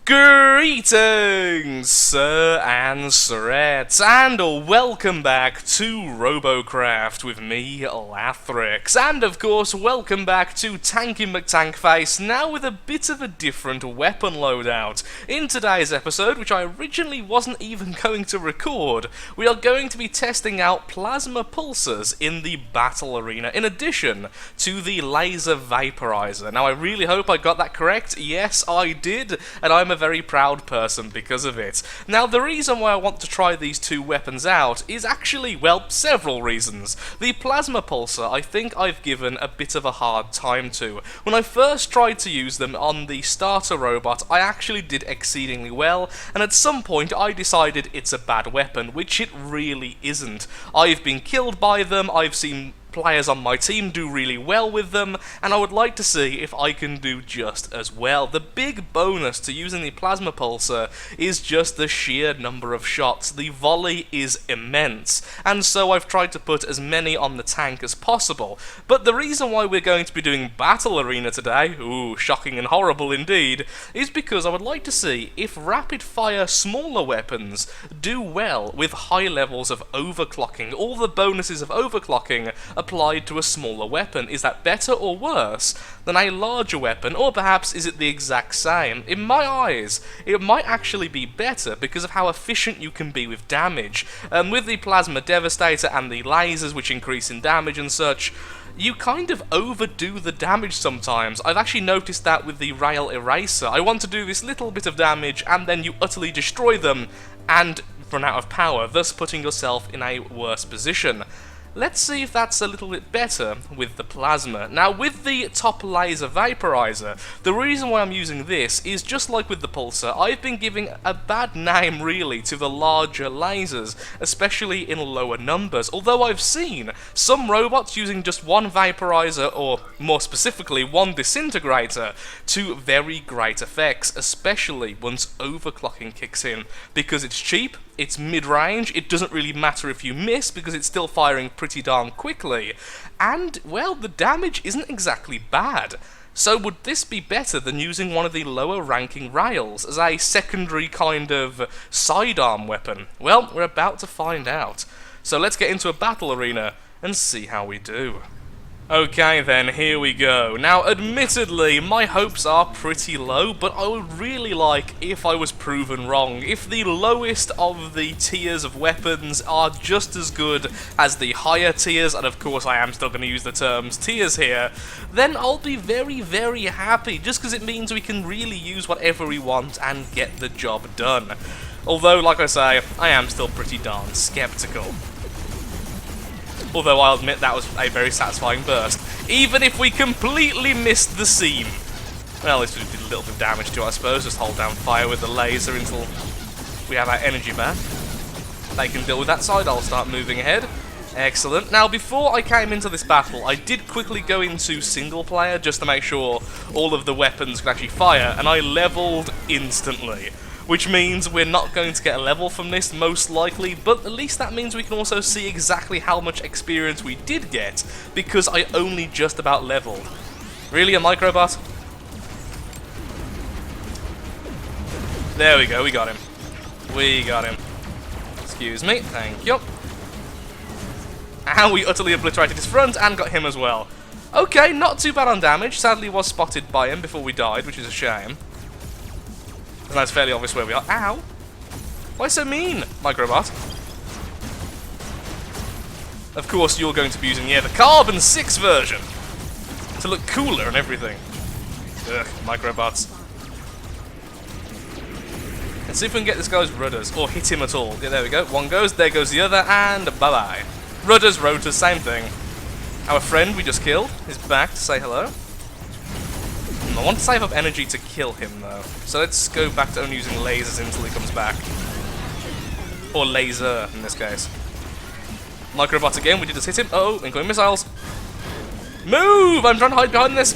Greetings, Sir and Sirettes, and welcome back to Robocraft with me, Lathrix. And of course, welcome back to Tanky McTankface, now with a bit of a different weapon loadout. In today's episode, which I originally wasn't even going to record, we are going to be testing out plasma pulsars in the battle arena, in addition to the laser vaporizer. Now, I really hope I got that correct. Yes, I did, and I'm a very proud person because of it. Now, the reason why I want to try these two weapons out is actually, well, several reasons. The plasma pulsar, I think I've given a bit of a hard time to. When I first tried to use them on the starter robot, I actually did exceedingly well, and at some point I decided it's a bad weapon, which it really isn't. I've been killed by them, I've seen players on my team do really well with them, and I would like to see if I can do just as well. The big bonus to using the plasma pulsar is just the sheer number of shots. The volley is immense, and so I've tried to put as many on the tank as possible. But the reason why we're going to be doing Battle Arena today, ooh, shocking and horrible indeed, is because I would like to see if rapid-fire smaller weapons do well with high levels of overclocking. All the bonuses of overclocking applied to a smaller weapon. Is that better or worse than a larger weapon, or perhaps is it the exact same? In my eyes, it might actually be better because of how efficient you can be with damage. With the Plasma Devastator and the lasers, which increase in damage and such, you kind of overdo the damage sometimes. I've actually noticed that with the Rail Eraser. I want to do this little bit of damage, and then you utterly destroy them and run out of power, thus putting yourself in a worse position. Let's see if that's a little bit better with the plasma. Now, with the top laser vaporizer, the reason why I'm using this is just like with the pulsar, I've been giving a bad name really to the larger lasers, especially in lower numbers, although I've seen some robots using just one vaporizer, or more specifically one disintegrator, to very great effects, especially once overclocking kicks in, because it's cheap, it's mid-range, it doesn't really matter if you miss because it's still firing pretty darn quickly, and, well, the damage isn't exactly bad. So would this be better than using one of the lower ranking rails as a secondary kind of sidearm weapon? Well, we're about to find out. So let's get into a battle arena and see how we do. Okay then, here we go. Now, admittedly, my hopes are pretty low, but I would really like if I was proven wrong. If the lowest of the tiers of weapons are just as good as the higher tiers, and of course I am still going to use the terms tiers here, then I'll be very, very happy, just because it means we can really use whatever we want and get the job done. Although, like I say, I am still pretty darn skeptical. Although I'll admit that was a very satisfying burst. Even if we completely missed the seam. Well, at least we did a little bit of damage to it, I suppose. Just hold down fire with the laser until we have our energy back. They can deal with that side, I'll start moving ahead. Excellent. Now, before I came into this battle, I did quickly go into single player just to make sure all of the weapons could actually fire, and I leveled instantly. Which means we're not going to get a level from this, most likely, but at least that means we can also see exactly how much experience we did get, because I only just about leveled. Really, a microbot? There we go, we got him. We got him. Excuse me, thank you. And we utterly obliterated his front and got him as well. Okay, not too bad on damage. Sadly was spotted by him before we died, which is a shame. And that's fairly obvious where we are. Ow! Why so mean, Microbot? Of course, you're going to be using, the Carbon 6 version to look cooler and everything. Ugh, Microbots. Let's see if we can get this guy's rudders, or hit him at all. Yeah, there we go. One goes, there goes the other, and bye-bye. Rudders, rotors, same thing. Our friend we just killed is back to say hello. I want to save up energy to kill him, though. So let's go back to only using lasers until he comes back. Or laser, in this case. Microbot again, we did just hit him. Oh, incoming missiles. Move! I'm trying to hide behind this.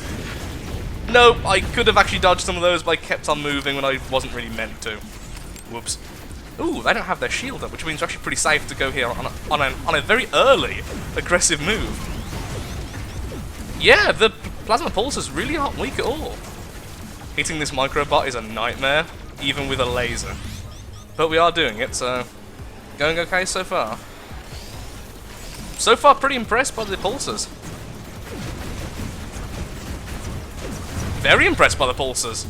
Nope, I could have actually dodged some of those, but I kept on moving when I wasn't really meant to. Whoops. Ooh, they don't have their shield up, which means they're actually pretty safe to go here on a very early aggressive move. Yeah, the plasma pulsars really aren't weak at all. Hitting this microbot is a nightmare. even with a laser. But we are doing it, so going okay so far. So far, pretty impressed by the pulsers. Very impressed by the pulsers.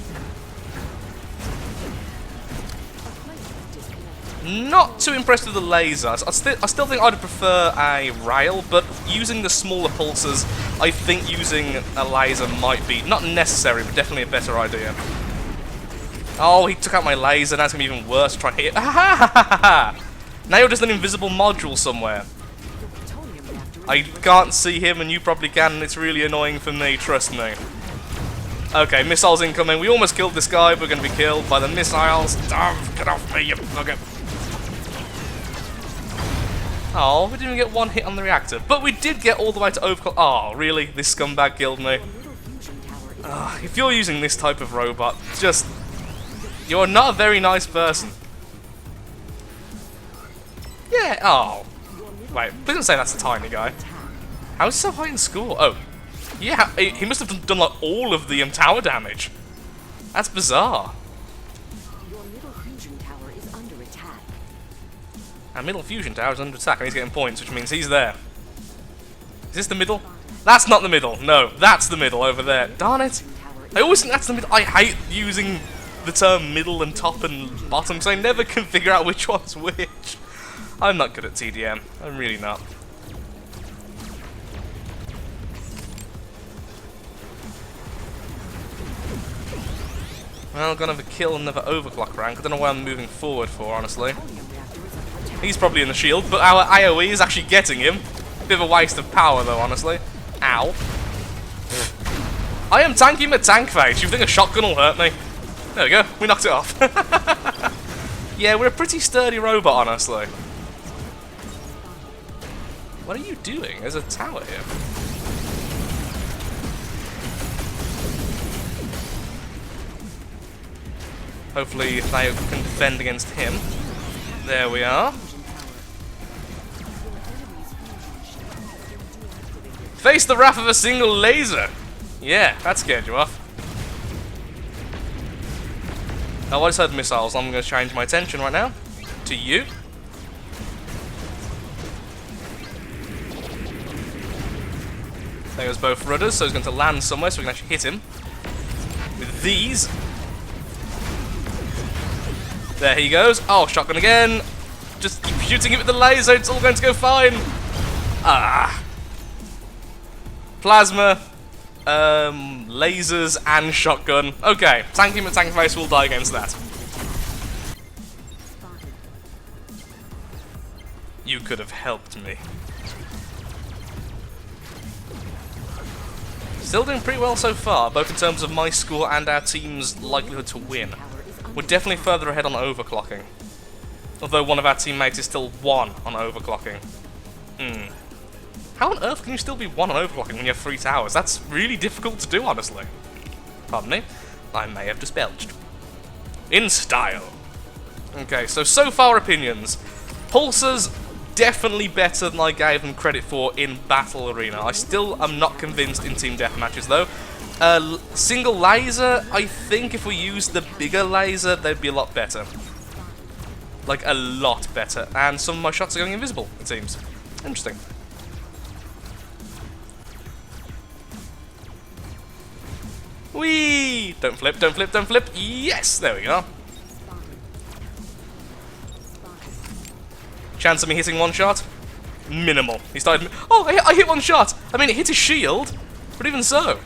Not too impressed with the laser. I still think I'd prefer a rail, but using the smaller pulsers, I think using a laser might be not necessary, but definitely a better idea. Oh, he took out my laser. Now it's gonna be even worse. Try and hit it. Now you're just an invisible module somewhere. I can't see him, and you probably can, and it's really annoying for me. Trust me. Okay, missiles incoming. We almost killed this guy, but we're gonna be killed by the missiles. Oh, get off me, you bugger. Oh, we didn't even get one hit on the reactor. But we did get all the way to overclock. Oh, really? This scumbag killed me. If you're using this type of robot, just... You're not a very nice person. Yeah, oh. Wait, please don't say that's a tiny guy. How is he so high in score? Oh. Yeah, he must have done like all of the tower damage. That's bizarre. Our middle fusion tower is under attack, and he's getting points, which means he's there. Is this the middle? That's not the middle. No, that's the middle over there. Darn it. I always think that's the middle. I hate using the term middle and top and bottom, because I never can figure out which one's which. I'm not good at TDM. I'm really not. Well, gonna have a kill another overclock rank. I don't know why I'm moving forward for, honestly. He's probably in the shield, but our AoE is actually getting him. Bit of a waste of power, though, honestly. Ow. I am tanking my tank face. You think a shotgun will hurt me? There we go. We knocked it off. Yeah, we're a pretty sturdy robot, honestly. What are you doing? There's a tower here. Hopefully they can defend against him. There we are. Face the wrath of a single laser. Yeah, that scared you off. Now I just heard missiles. I'm going to change my attention right now to you. There goes both rudders, so he's going to land somewhere so we can actually hit him with these. There he goes. Oh, shotgun again. Just keep shooting it with the laser. It's all going to go fine. Ah. Plasma, lasers, and shotgun. Okay, tanking and tank face will die against that. You could have helped me. Still doing pretty well so far, both in terms of my score and our team's likelihood to win. We're definitely further ahead on overclocking. Although one of our teammates is still 1 on overclocking. How on earth can you still be 1 on overclocking when you have 3 towers? That's really difficult to do, honestly. Pardon me. I may have disbelched. In style. Okay, so far opinions. Pulsers, definitely better than I gave them credit for in Battle Arena. I still am not convinced in team deathmatches, though. Single laser, I think if we used the bigger laser, they'd be a lot better. Like, a lot better. And some of my shots are going invisible, it seems. Interesting. Whee! Don't flip, don't flip, don't flip. Yes! There we go. Chance of me hitting 1 shot? Minimal. He started... Oh, I hit 1 shot! I mean, it hit his shield, but even so.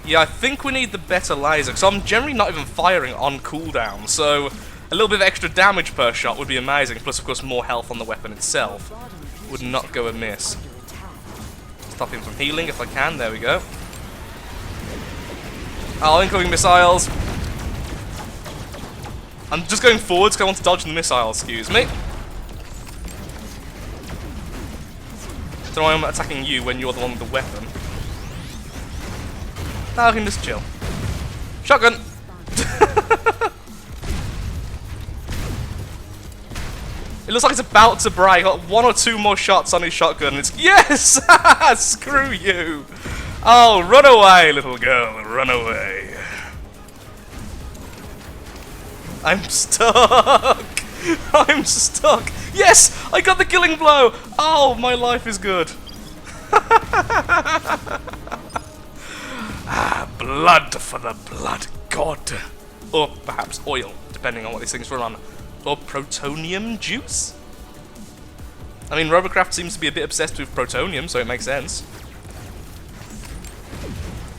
Yeah, I think we need the better laser, because I'm generally not even firing on cooldown, so a little bit of extra damage per shot would be amazing, plus of course more health on the weapon itself. Would not go amiss. Stop him from healing if I can, there we go. Oh, incoming missiles. I'm just going forwards because I want to dodge the missile, excuse me. So I'm attacking you when you're the one with the weapon. Now I can just chill. Shotgun! It looks like it's about to break. Got 1 or 2 more shots on his shotgun. It's yes! Screw you! Oh, run away, little girl, run away. I'm stuck! I'm stuck! Yes! I got the killing blow! Oh, my life is good. Blood for the blood god. Or perhaps oil, depending on what these things run on. Or protonium juice? I mean, Robocraft seems to be a bit obsessed with protonium, so it makes sense.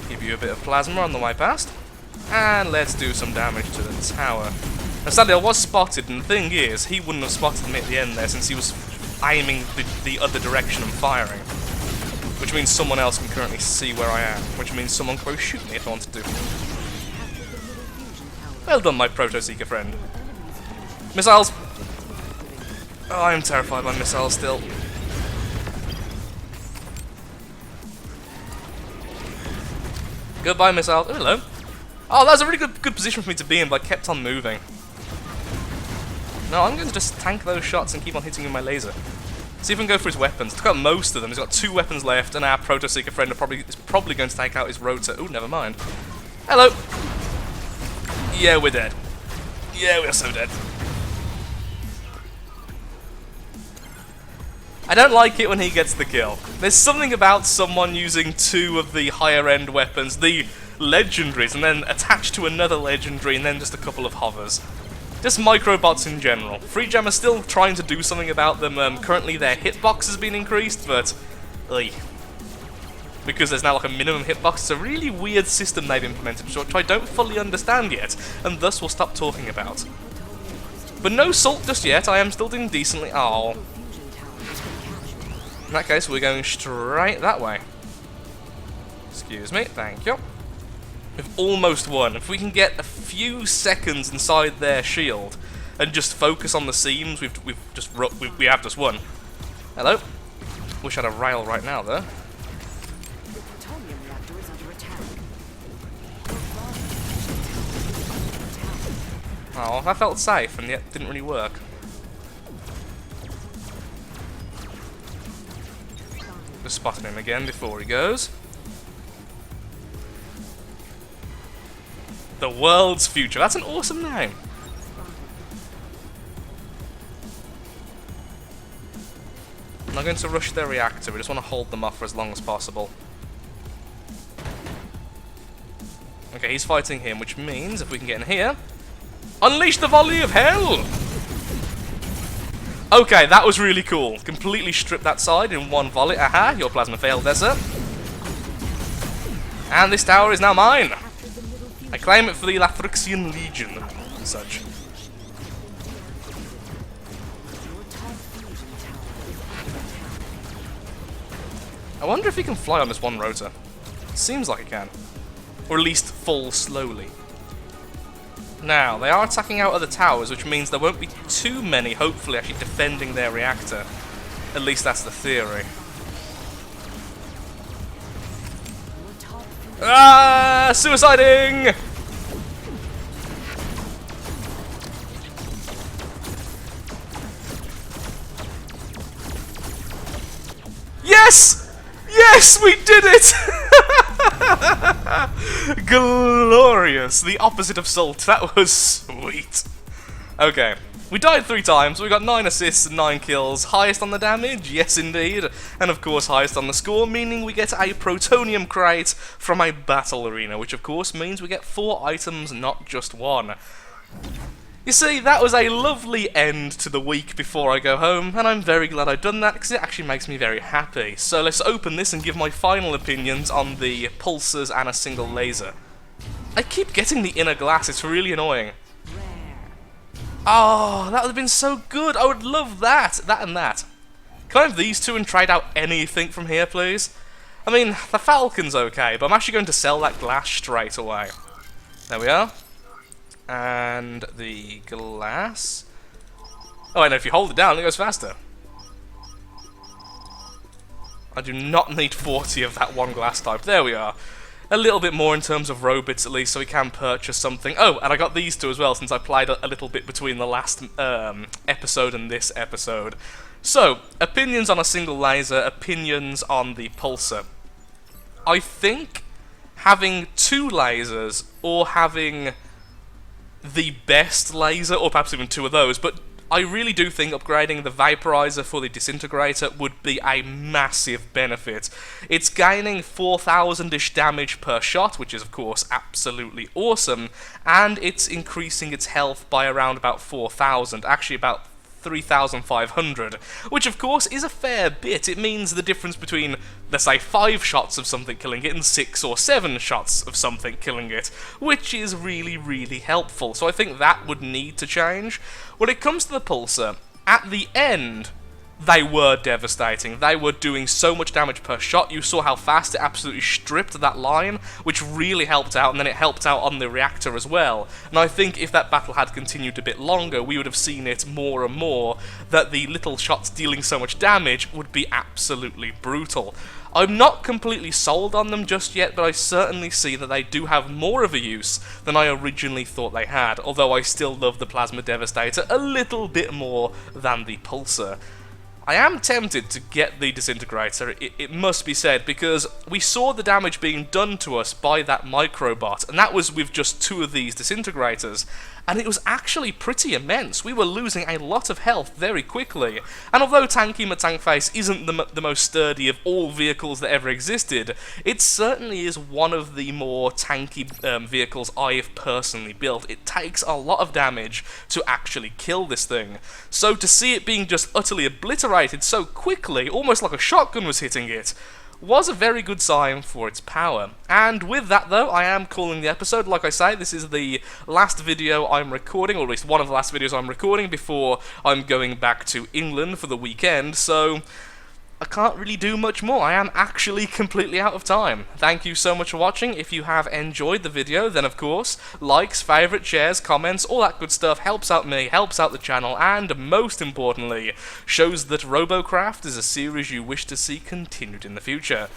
Give you a bit of plasma on the way past. And let's do some damage to the tower. Now sadly I was spotted, and the thing is, he wouldn't have spotted me at the end there since he was aiming the other direction and firing. Which means someone else can currently see where I am, which means someone can probably shoot me if I wanted to. Well done, my Proto-Seeker friend. Missiles! Oh, I'm terrified by missiles still. Goodbye, missile. Oh, hello. Oh, that was a really good position for me to be in, but I kept on moving. No, I'm going to just tank those shots and keep on hitting with my laser. See if we can go for his weapons. Took out most of them. He's got 2 weapons left, and our Proto-Seeker friend is probably going to take out his rotor. Ooh, never mind. Hello. Yeah, we're dead. Yeah, we're so dead. I don't like it when he gets the kill. There's something about someone using 2 of the higher end weapons, the legendaries, and then attached to another legendary, and then just a couple of hovers. Just microbots in general. Free Jam are still trying to do something about them. Currently their hitbox has been increased, but because there's now like a minimum hitbox, it's a really weird system they've implemented, which I don't fully understand yet, and thus we'll stop talking about. But no salt just yet, I am still doing decently. Oh. In that case, we're going straight that way. Excuse me, thank you. We've almost won. If we can get a few seconds inside their shield and just focus on the seams, we have just won. Hello. Wish I had a rail right now, though. Oh, that felt safe, and yet didn't really work. Just spotted him again before he goes. The world's future. That's an awesome name. I'm not going to rush their reactor. We just want to hold them off for as long as possible. Okay, he's fighting him, which means if we can get in here, unleash the volley of hell! Okay, that was really cool. Completely stripped that side in one volley. Aha, your plasma failed there, sir. And this tower is now mine. I claim it for the Lathrixian Legion and such. I wonder if he can fly on this one rotor. Seems like he can. Or at least fall slowly. Now, they are attacking out other towers, which means there won't be too many, hopefully, actually defending their reactor. At least that's the theory. Ah! Suiciding! Yes! Yes, we did it! Glorious! The opposite of salt. That was sweet. Okay. We died 3 times, we got 9 assists and 9 kills. Highest on the damage? Yes indeed. And of course highest on the score, meaning we get a Protonium crate from a battle arena, which of course means we get 4 items, not just 1. You see, that was a lovely end to the week before I go home, and I'm very glad I've done that, because it actually makes me very happy. So let's open this and give my final opinions on the pulsers and a single laser. I keep getting the inner glass, it's really annoying. Oh, that would have been so good. I would love that. That and that. Can I have these 2 and trade out anything from here, please? I mean, the Falcon's okay, but I'm actually going to sell that glass straight away. There we are. And the glass. Oh, I know, if you hold it down, it goes faster. I do not need 40 of that one glass type. There we are. A little bit more in terms of robits at least, so we can purchase something. Oh, and I got these 2 as well, since I played a little bit between the last episode and this episode. So, opinions on a single laser, opinions on the pulsar. I think having 2 lasers, or having the best laser, or perhaps even two of those, but I really do think upgrading the Vaporizer for the Disintegrator would be a massive benefit. It's gaining 4,000-ish damage per shot, which is of course absolutely awesome, and it's increasing its health by around about 4,000, actually about 3,500, which of course is a fair bit. It means the difference between, let's say, 5 shots of something killing it and 6 or 7 shots of something killing it, which is really, really helpful. So I think that would need to change. When it comes to the Pulsar, at the end, they were devastating. They were doing so much damage per shot. You saw how fast it absolutely stripped that line, which really helped out, and then it helped out on the reactor as well. And I think if that battle had continued a bit longer, we would have seen it more and more, that the little shots dealing so much damage would be absolutely brutal. I'm not completely sold on them just yet, but I certainly see that they do have more of a use than I originally thought they had, although I still love the Plasma Devastator a little bit more than the Pulsar. I am tempted to get the Disintegrator, it must be said, because we saw the damage being done to us by that Microbot, and that was with just 2 of these Disintegrators, and it was actually pretty immense. We were losing a lot of health very quickly, and although Tanky Matankface isn't the most sturdy of all vehicles that ever existed, it certainly is one of the more tanky vehicles I've personally built. It takes a lot of damage to actually kill this thing, so to see it being just utterly obliterated so quickly, almost like a shotgun was hitting it, was a very good sign for its power. And with that though, I am calling the episode. Like I say, this is the last video I'm recording, or at least one of the last videos I'm recording before I'm going back to England for the weekend, so I can't really do much more. I am actually completely out of time. Thank you so much for watching. If you have enjoyed the video, then of course, likes, favourites, shares, comments, all that good stuff helps out me, helps out the channel, and most importantly, shows that Robocraft is a series you wish to see continued in the future.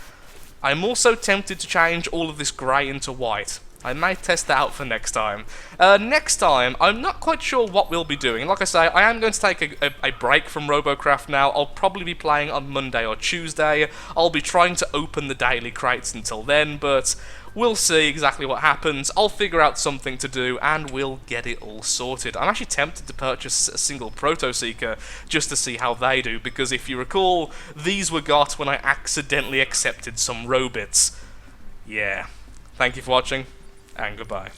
I'm also tempted to change all of this grey into white. I may test that out for next time. Next time, I'm not quite sure what we'll be doing. Like I say, I am going to take a break from Robocraft now. I'll probably be playing on Monday or Tuesday. I'll be trying to open the daily crates until then, but we'll see exactly what happens. I'll figure out something to do, and we'll get it all sorted. I'm actually tempted to purchase a single Proto-Seeker just to see how they do, because if you recall, these were got when I accidentally accepted some Robits. Yeah. Thank you for watching, and goodbye.